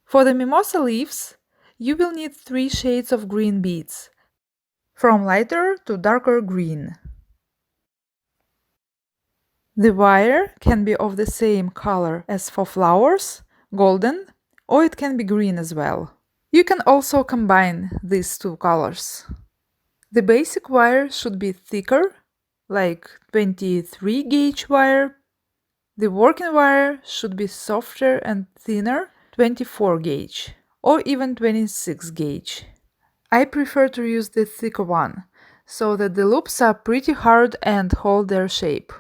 For the mimosa leaves, you will need 3 shades of green beads, from lighter to darker green. The wire can be of the same color as for flowers, golden, or it can be green as well. You can also combine these two colors. The basic wire should be thicker, like 23 gauge wire. The working wire should be softer and thinner, 24 gauge, or even 26 gauge. I prefer to use the thicker one, so that the loops are pretty hard and hold their shape.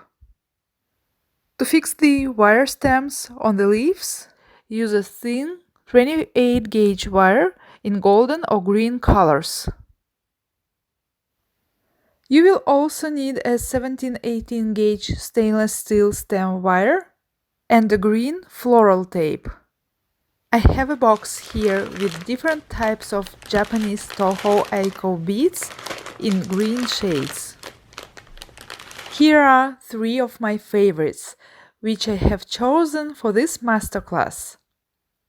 To fix the wire stems on the leaves, use a thin 28 gauge wire in golden or green colors. You will also need a 17-18 gauge stainless steel stem wire and a green floral tape. I have a box here with different types of Japanese Toho Eiko beads in green shades. Here are 3 of my favorites, which I have chosen for this masterclass.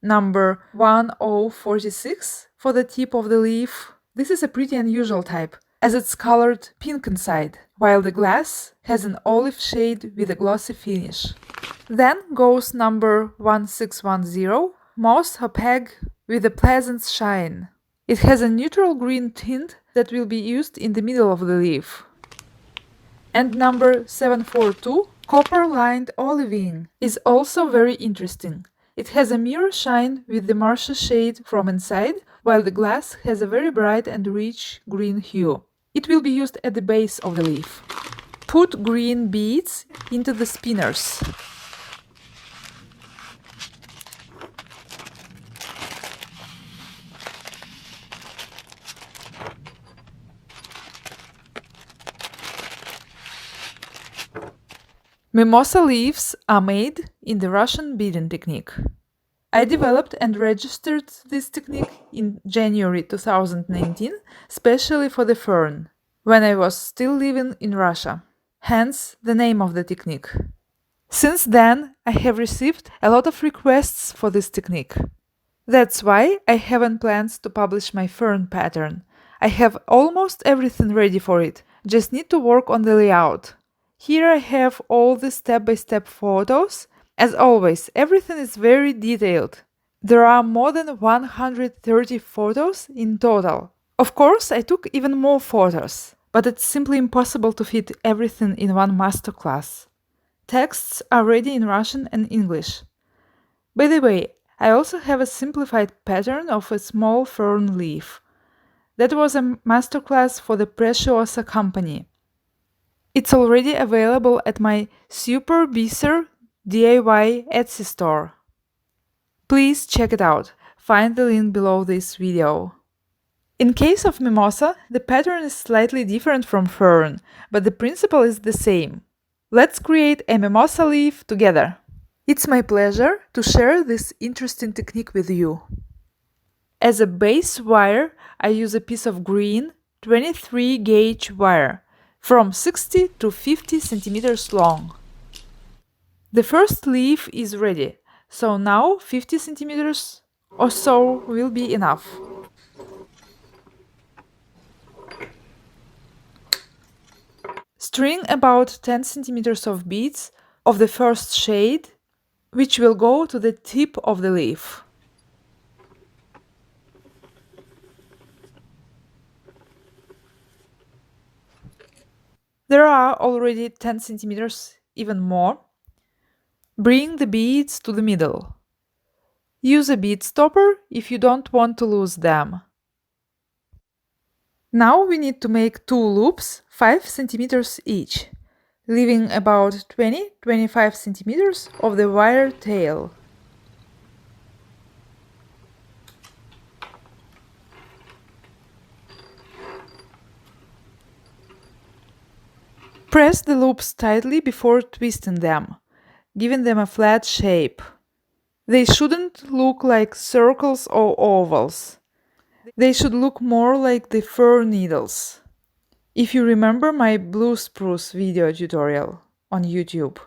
Number 1046 for the tip of the leaf. This is a pretty unusual type, as it's colored pink inside, while the glass has an olive shade with a glossy finish. Then goes number 1610, most opaque with a pleasant shine. It has a neutral green tint that will be used in the middle of the leaf. And number 742, copper-lined olivine, is also very interesting. It has a mirror shine with the Marcia shade from inside, while the glass has a very bright and rich green hue. It will be used at the base of the leaf. Put green beads into the spinners. Mimosa leaves are made in the Russian beading technique. I developed and registered this technique in January 2019, especially for the fern, when I was still living in Russia, hence the name of the technique. Since then, I have received a lot of requests for this technique. That's why I haven't plans to publish my fern pattern. I have almost everything ready for it, just need to work on the layout. Here I have all the step-by-step photos. As always, everything is very detailed. There are more than 130 photos in total. Of course, I took even more photos, but it's simply impossible to fit everything in one masterclass. Texts are ready in Russian and English. By the way, I also have a simplified pattern of a small fern leaf. That was a masterclass for the Preciosa company. It's already available at my Super Biser DIY Etsy store. Please check it out. Find the link below this video. In case of mimosa, the pattern is slightly different from fern, but the principle is the same. Let's create a mimosa leaf together. It's my pleasure to share this interesting technique with you. As a base wire, I use a piece of green 23 gauge wire, from 60 to 50 centimeters long. The first leaf is ready, so now 50 centimeters or so will be enough. String about 10 centimeters of beads of the first shade, which will go to the tip of the leaf. There are already 10 centimeters, even more. Bring the beads to the middle. Use a bead stopper if you don't want to lose them. Now we need to make 2 loops, 5 centimeters each, leaving about 20-25 centimeters of the wire tail. Press the loops tightly before twisting them, giving them a flat shape. They shouldn't look like circles or ovals. They should look more like the fir needles. If you remember my blue spruce video tutorial on YouTube.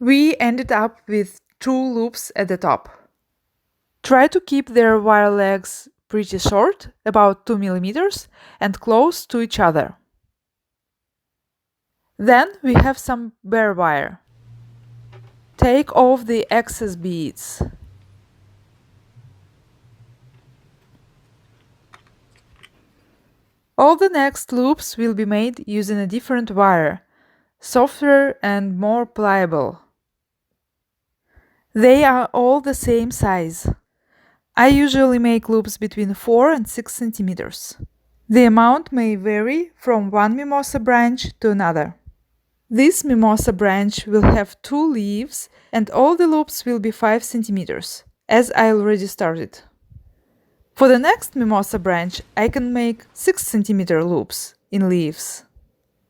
We ended up with 2 loops at the top. Try to keep their wire legs pretty short, about 2 mm, and close to each other. Then we have some bare wire. Take off the excess beads. All the next loops will be made using a different wire, softer and more pliable. They are all the same size. I usually make loops between 4 and 6 centimeters. The amount may vary from one mimosa branch to another. This mimosa branch will have 2 leaves and all the loops will be 5 centimeters, as I already started. For the next mimosa branch, I can make 6 centimeter loops in leaves.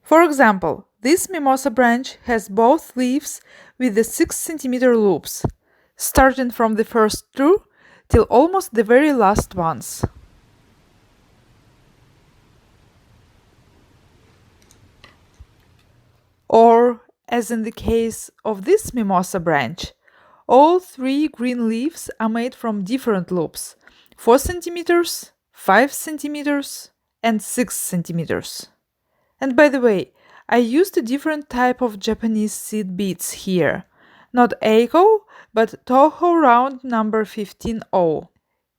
For example, this mimosa branch has both leaves with the 6 centimeter loops, starting from the first 2 till almost the very last ones. Or, as in the case of this mimosa branch, all 3 green leaves are made from different loops, 4 centimeters, 5 centimeters, and 6 centimeters. And by the way, I used a different type of Japanese seed beads here. Not Eiko, but Toho round number 15O.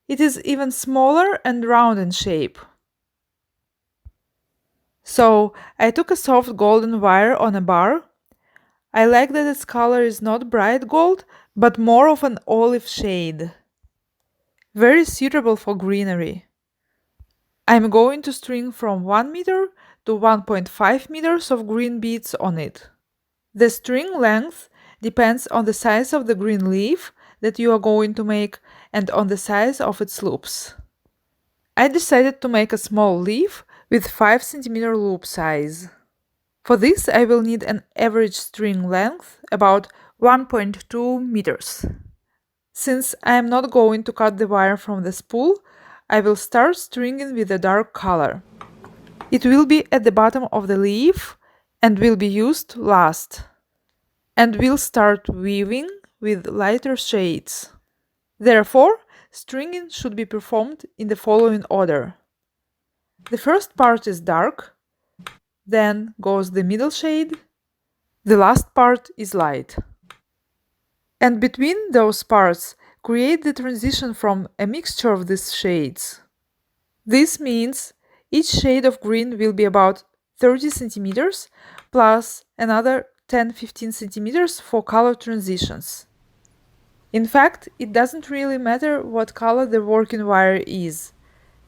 It is even smaller and round in shape. So, I took a soft golden wire on a bar. I like that its color is not bright gold, but more of an olive shade. Very suitable for greenery. I'm going to string from 1 meter to 1.5 meters of green beads on it. The string length depends on the size of the green leaf that you are going to make and on the size of its loops. I decided to make a small leaf with 5 cm loop size. For this I will need an average string length about 1.2 meters. Since I am not going to cut the wire from the spool, I will start stringing with a dark color. It will be at the bottom of the leaf and will be used last. And we'll start weaving with lighter shades. Therefore, stringing should be performed in the following order. The first part is dark, then goes the middle shade, the last part is light. And between those parts, create the transition from a mixture of these shades. This means each shade of green will be about 30 centimeters plus another 10-15 centimeters for color transitions. In fact, it doesn't really matter what color the working wire is,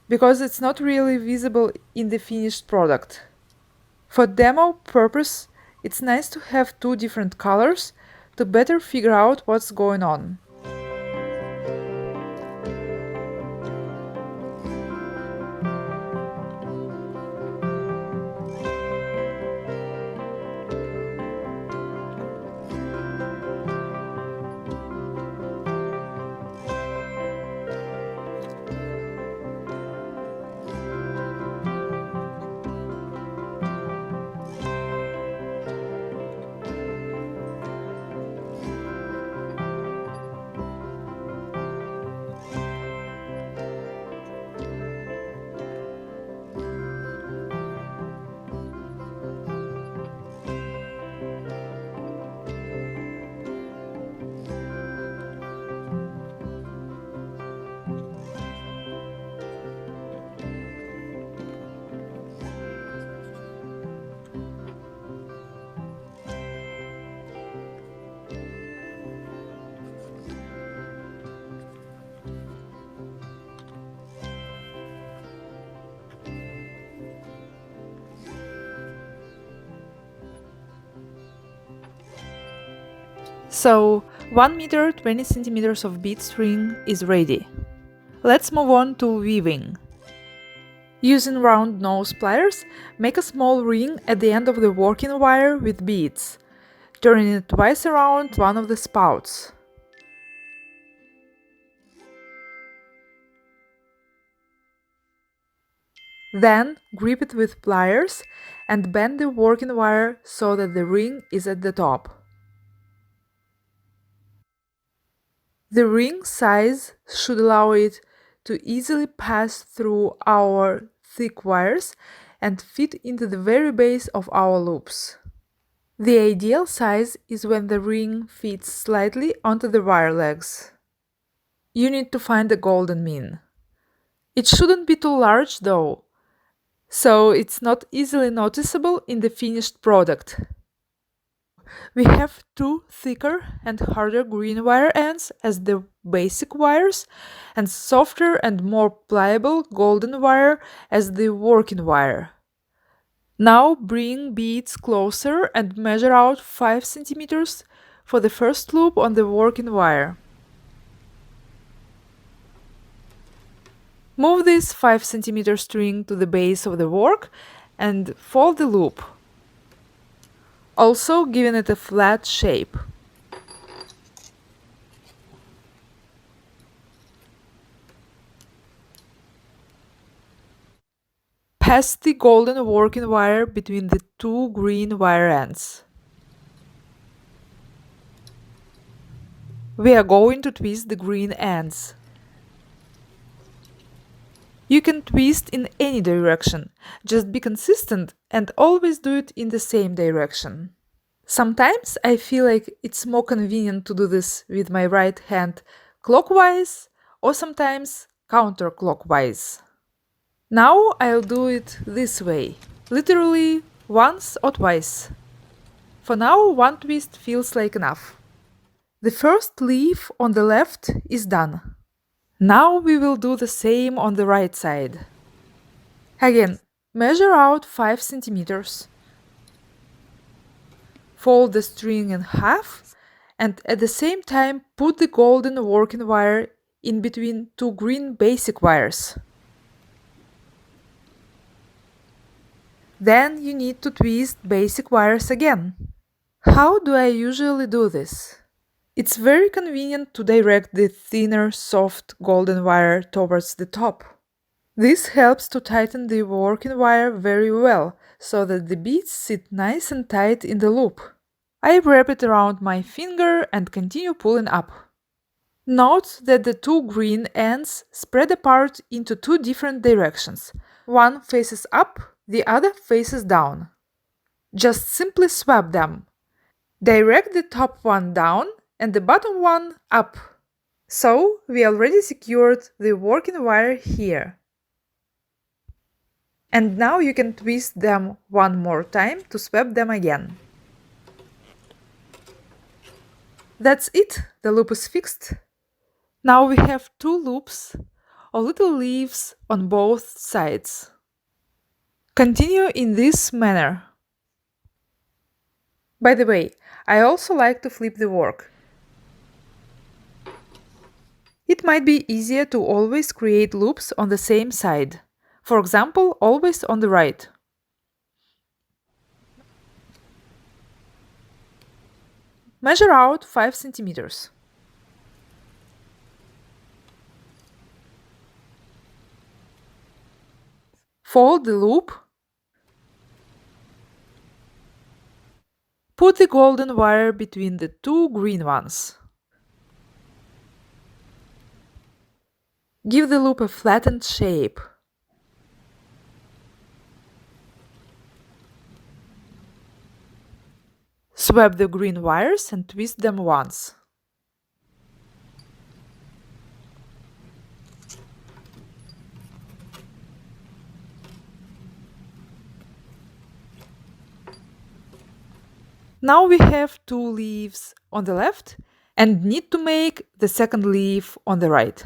because it's not really visible in the finished product. For demo purpose, it's nice to have 2 different colors to better figure out what's going on. So, 1 meter 20 centimeters of bead string is ready. Let's move on to weaving. Using round nose pliers, make a small ring at the end of the working wire with beads, turning it twice around one of the spouts. Then grip it with pliers and bend the working wire so that the ring is at the top. The ring size should allow it to easily pass through our thick wires and fit into the very base of our loops. The ideal size is when the ring fits slightly onto the wire legs. You need to find the golden mean. It shouldn't be too large though, so it's not easily noticeable in the finished product. We have two thicker and harder green wire ends as the basic wires, and softer and more pliable golden wire as the working wire. Now bring beads closer and measure out 5 cm for the first loop on the working wire. Move this 5 cm string to the base of the work and fold the loop, also giving it a flat shape. Pass the golden working wire between the two green wire ends. We are going to twist the green ends. You can twist in any direction, just be consistent and always do it in the same direction. Sometimes I feel like it's more convenient to do this with my right hand clockwise or sometimes counterclockwise. Now I'll do it this way, literally once or twice. For now, one twist feels like enough. The first leaf on the left is done. Now we will do the same on the right side. Again, measure out 5 cm. Fold the string in half and at the same time put the golden working wire in between two green basic wires. Then you need to twist basic wires again. How do I usually do this? It's very convenient to direct the thinner, soft golden wire towards the top. This helps to tighten the working wire very well, so that the beads sit nice and tight in the loop. I wrap it around my finger and continue pulling up. Note that the two green ends spread apart into two different directions. One faces up, the other faces down. Just simply swap them. Direct the top one down and the bottom one up. So we already secured the working wire here. And now you can twist them one more time to swap them again. That's it, the loop is fixed. Now we have two loops or little leaves on both sides. Continue in this manner. By the way, I also like to flip the work. It might be easier to always create loops on the same side. For example, always on the right. Measure out 5 cm. Fold the loop. Put the golden wire between the two green ones. Give the loop a flattened shape. Swap the green wires and twist them once. Now we have two leaves on the left and need to make the second leaf on the right.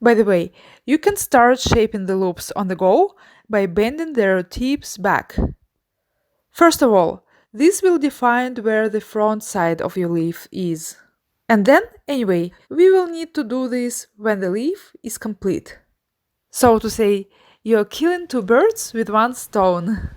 By the way, you can start shaping the loops on the go by bending their tips back. First of all, this will define where the front side of your leaf is. And then, anyway, we will need to do this when the leaf is complete. So to say, you're killing two birds with one stone.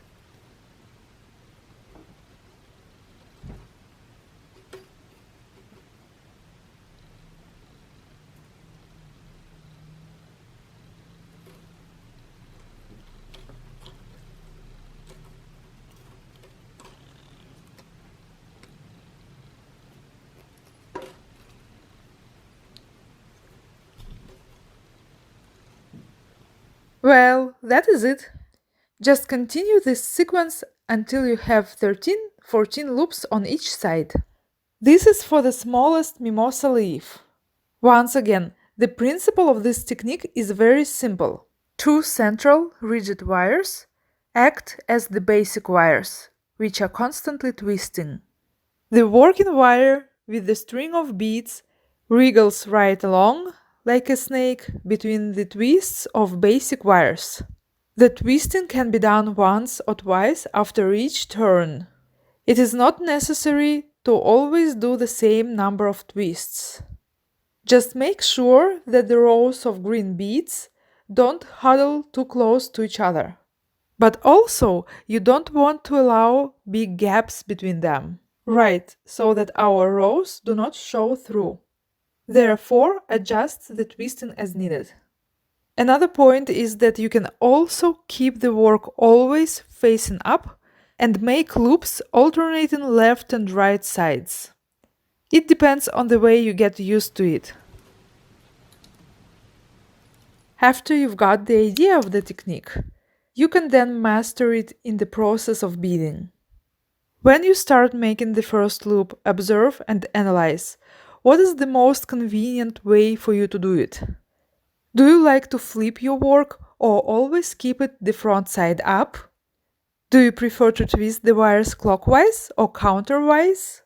Well, that is it. Just continue this sequence until you have 14 loops on each side. This is for the smallest mimosa leaf. Once again, the principle of this technique is very simple. Two central rigid wires act as the basic wires, which are constantly twisting. The working wire with the string of beads wriggles right along, like a snake, between the twists of basic wires. The twisting can be done once or twice after each turn. It is not necessary to always do the same number of twists. Just make sure that the rows of green beads don't huddle too close to each other. But also, you don't want to allow big gaps between them. Right, so that our rows do not show through. Therefore, adjust the twisting as needed. Another point is that you can also keep the work always facing up and make loops alternating left and right sides. It depends on the way you get used to it. After you've got the idea of the technique, you can then master it in the process of beading. When you start making the first loop, observe and analyze what is the most convenient way for you to do it. Do you like to flip your work or always keep it the front side up? Do you prefer to twist the wires clockwise or counterwise?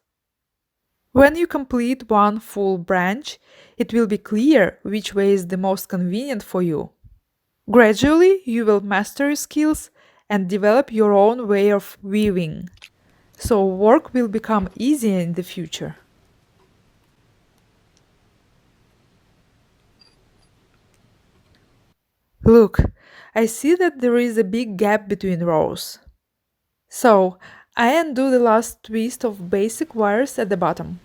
When you complete one full branch, it will be clear which way is the most convenient for you. Gradually, you will master your skills and develop your own way of weaving, so work will become easier in the future. Look, I see that there is a big gap between rows. So, I undo the last twist of basic wires at the bottom.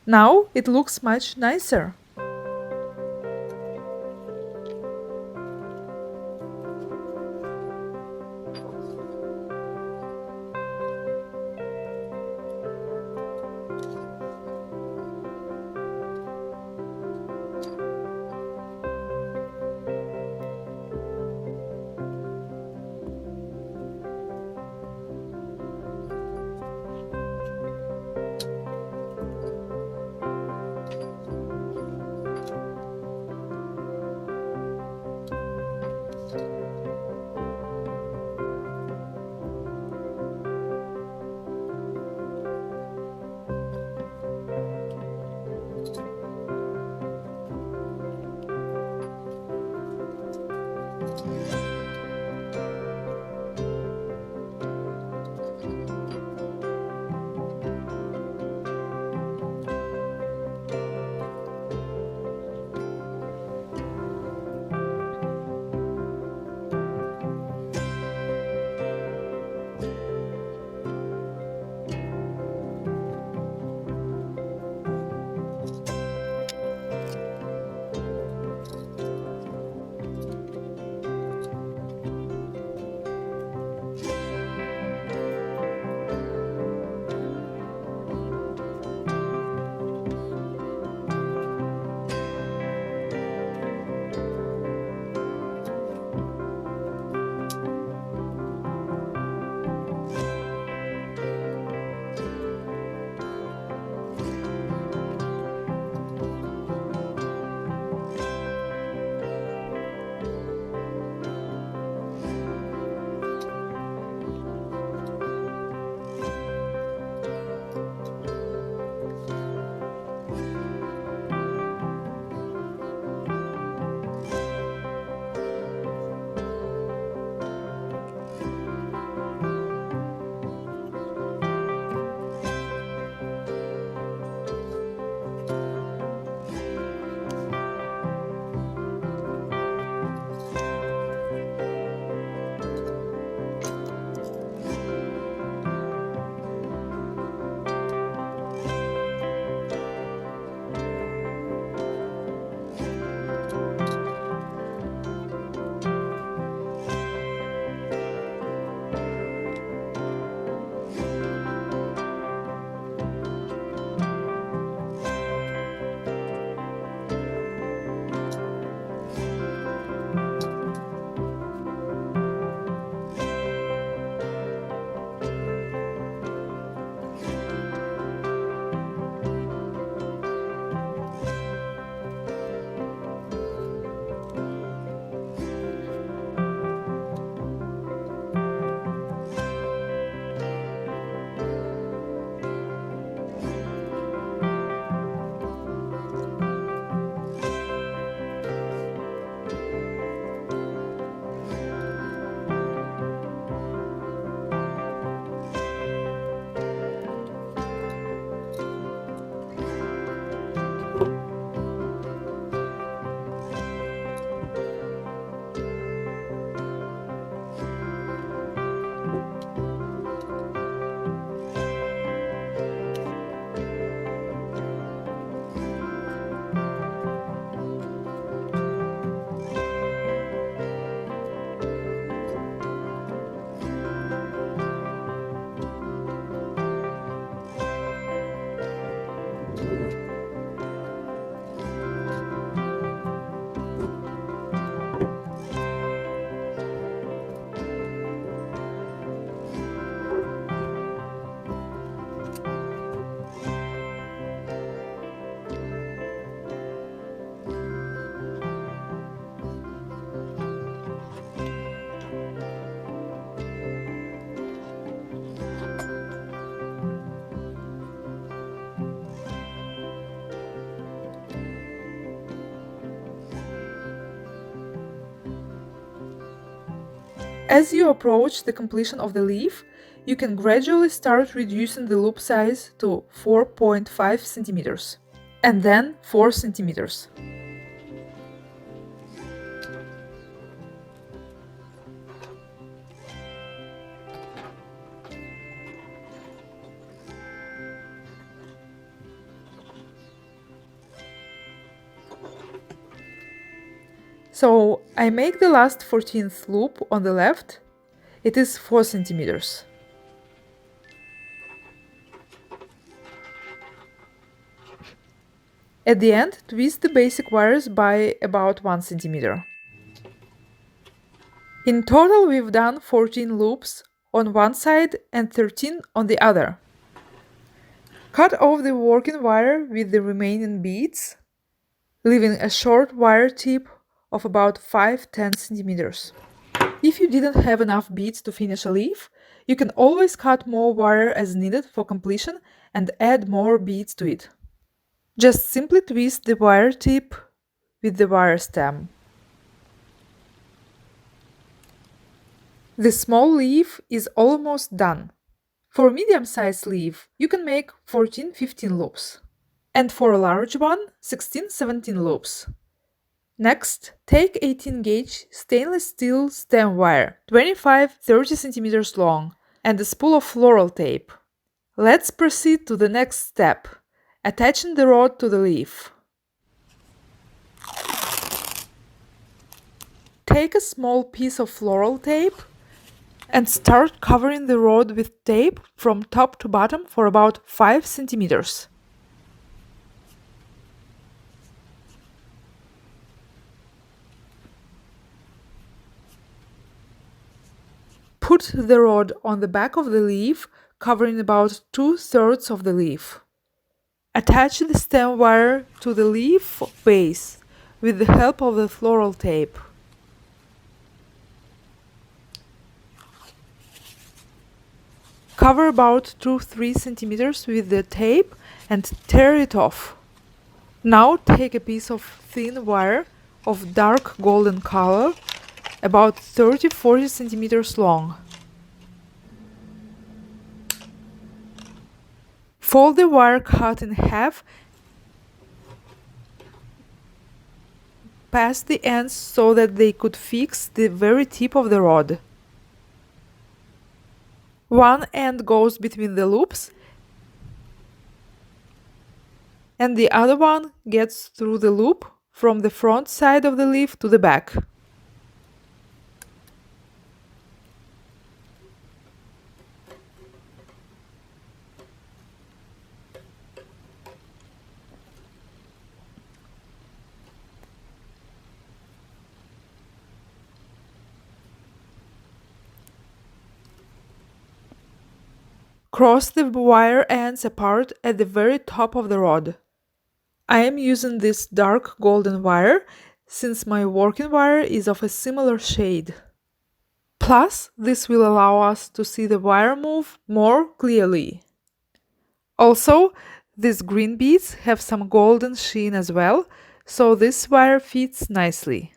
Now it looks much nicer. As you approach the completion of the leaf, you can gradually start reducing the loop size to 4.5 centimeters and then 4 centimeters. So I make the last 14th loop on the left. It is 4 centimeters. At the end, twist the basic wires by about 1 centimeter. In total, we've done 14 loops on one side and 13 on the other. Cut off the working wire with the remaining beads, leaving a short wire tip of about 5–10 centimeters. If you didn't have enough beads to finish a leaf, you can always cut more wire as needed for completion and add more beads to it. Just simply twist the wire tip with the wire stem. The small leaf is almost done. For a medium-sized leaf, you can make 14–15 loops. And for a large one, 16–17 loops. Next, take 18-gauge stainless steel stem wire, 25–30 centimeters long, and a spool of floral tape. Let's proceed to the next step, attaching the rod to the leaf. Take a small piece of floral tape and start covering the rod with tape from top to bottom for about 5 centimeters. Put the rod on the back of the leaf, covering about 2/3 of the leaf. Attach the stem wire to the leaf base with the help of the floral tape. Cover about 2–3 centimeters with the tape and tear it off. Now take a piece of thin wire of dark golden color, about 30–40 centimeters long. Fold the wire cut in half, pass the ends so that they could fix the very tip of the rod. One end goes between the loops and the other one gets through the loop from the front side of the leaf to the back. Cross the wire ends apart at the very top of the rod. I am using this dark golden wire since my working wire is of a similar shade. Plus, this will allow us to see the wire move more clearly. Also, these green beads have some golden sheen as well, so this wire fits nicely.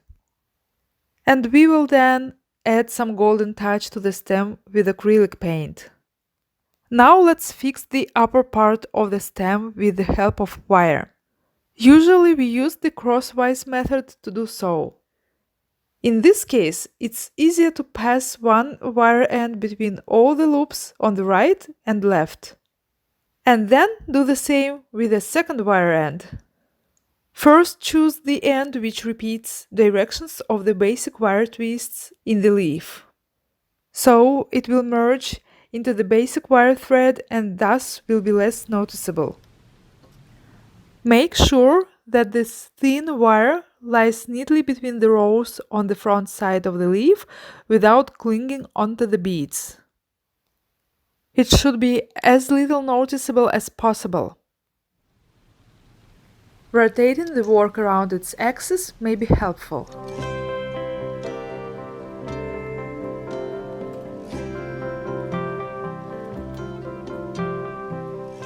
And we will then add some golden touch to the stem with acrylic paint. Now let's fix the upper part of the stem with the help of wire. Usually we use the crosswise method to do so. In this case, it's easier to pass one wire end between all the loops on the right and left. And then do the same with the second wire end. First choose the end which repeats directions of the basic wire twists in the leaf. So it will merge into the basic wire thread and thus will be less noticeable. Make sure that this thin wire lies neatly between the rows on the front side of the leaf without clinging onto the beads. It should be as little noticeable as possible. Rotating the work around its axis may be helpful.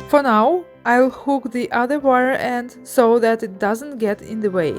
For now, I'll hook the other wire end so that it doesn't get in the way.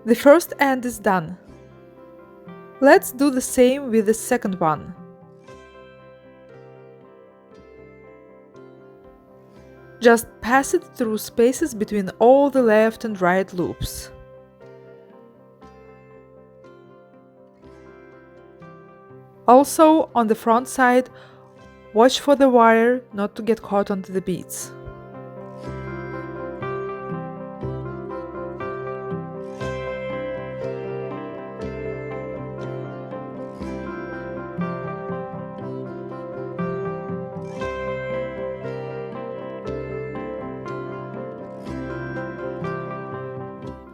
The first end is done. Let's do the same with the second one. Just pass it through spaces between all the left and right loops. Also, on the front side, watch for the wire not to get caught onto the beads.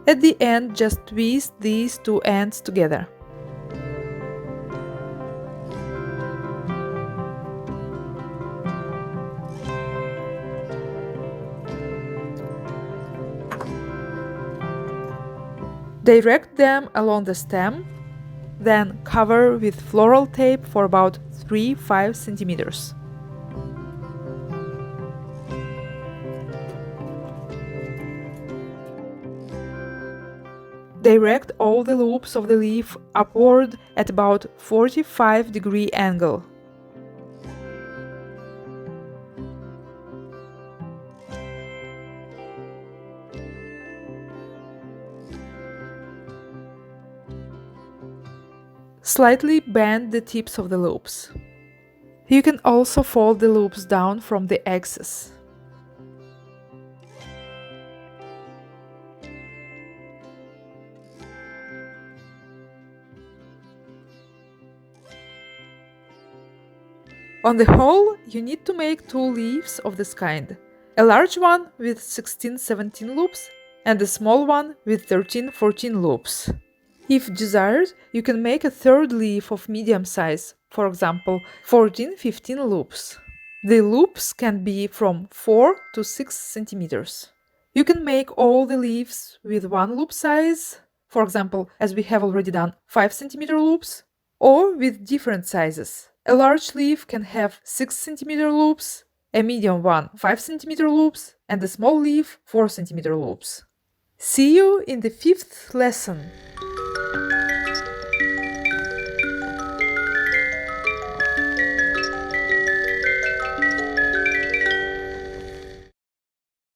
At the end, just twist these two ends together. Direct them along the stem, then cover with floral tape for about 3-5 centimeters. Direct all the loops of the leaf upward at about 45-degree angle. Slightly bend the tips of the loops. You can also fold the loops down from the axis. On the whole, you need to make 2 leaves of this kind, a large one with 16-17 loops and a small one with 13-14 loops. If desired, you can make a third leaf of medium size, for example, 14-15 loops. The loops can be from 4 to 6 centimeters. You can make all the leaves with one loop size, for example, as we have already done, 5 centimeter loops, or with different sizes. A large leaf can have 6 centimeter loops, a medium one 5 centimeter loops, and a small leaf 4 centimeter loops. See you in the 5th lesson!